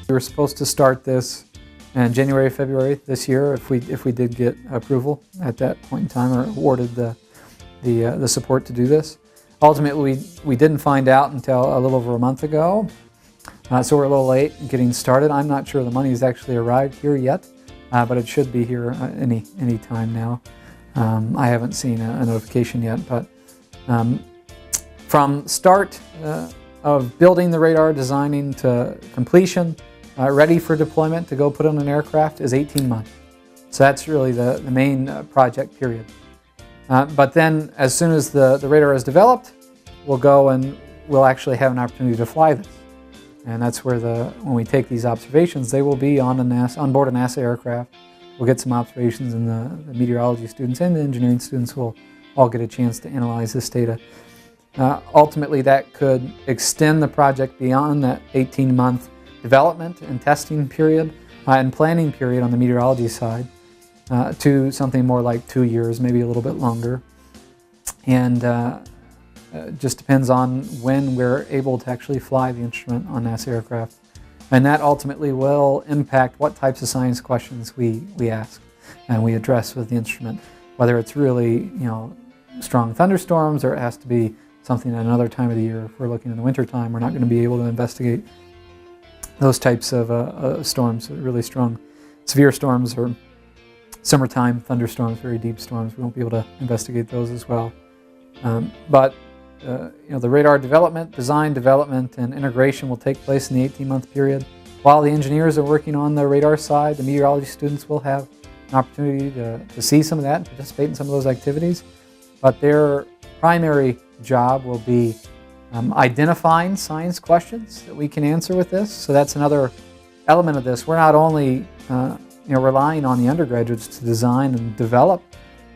We were supposed to start this in January, February this year if we did get approval at that point in time, or awarded the support to do this. Ultimately, we didn't find out until a little over a month ago, so we're a little late in getting started. I'm not sure the money has actually arrived here yet, but it should be here any time now. I haven't seen a notification yet, but from start of building the radar, designing to completion, ready for deployment to go put on an aircraft is 18 months. So that's really the main project period. But then as soon as the radar is developed, we'll go and we'll actually have an opportunity to fly this. And that's where when we take these observations, they will be on board a NASA aircraft. We'll get some observations, and the meteorology students and the engineering students will all get a chance to analyze this data. Ultimately, that could extend the project beyond that 18-month development and testing period and planning period on the meteorology side to something more like 2 years, maybe a little bit longer. And it just depends on when we're able to actually fly the instrument on NASA aircraft. And that ultimately will impact what types of science questions we ask and we address with the instrument. Whether it's really, strong thunderstorms, or it has to be something at another time of the year. If we're looking in the winter time, we're not going to be able to investigate those types of storms, really strong severe storms, or summertime thunderstorms, very deep storms. We won't be able to investigate those as well. But the radar development, design, development, and integration will take place in the 18-month period. While the engineers are working on the radar side, the meteorology students will have an opportunity to see some of that and participate in some of those activities. But their primary job will be identifying science questions that we can answer with this. So that's another element of this. We're not only relying on the undergraduates to design and develop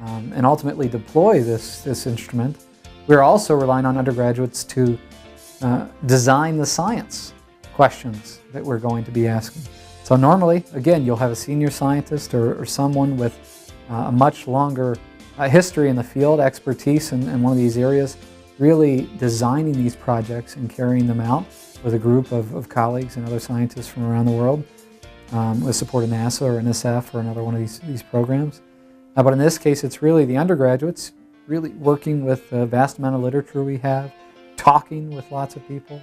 and ultimately deploy this instrument. We're also relying on undergraduates to design the science questions that we're going to be asking. So normally, again, you'll have a senior scientist or someone with a much longer history in the field, expertise in one of these areas, really designing these projects and carrying them out with a group of colleagues and other scientists from around the world with support of NASA or NSF or another one of these programs. But in this case, it's really the undergraduates really working with the vast amount of literature we have, talking with lots of people,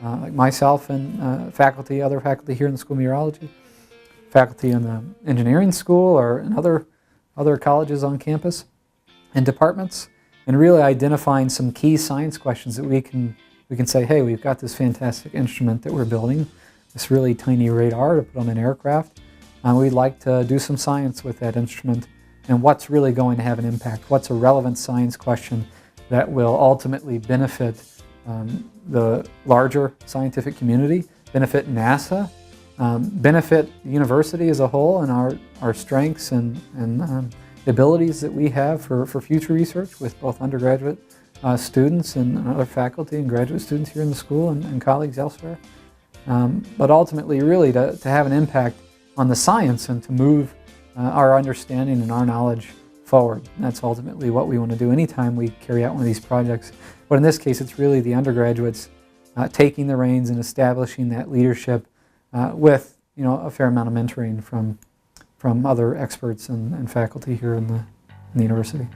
like myself and other faculty here in the School of Meteorology, faculty in the engineering school or in other colleges on campus and departments, and really identifying some key science questions that we can say, hey, we've got this fantastic instrument that we're building, this really tiny radar to put on an aircraft. We'd like to do some science with that instrument, and what's really going to have an impact. What's a relevant science question that will ultimately benefit the larger scientific community, benefit NASA, benefit the university as a whole, and our strengths and the abilities that we have for future research with both undergraduate students and other faculty and graduate students here in the school and colleagues elsewhere. But ultimately, really to have an impact on the science and to move our understanding and our knowledge forward. And that's ultimately what we want to do anytime we carry out one of these projects. But in this case, it's really the undergraduates taking the reins and establishing that leadership with a fair amount of mentoring from other experts and faculty here in the university.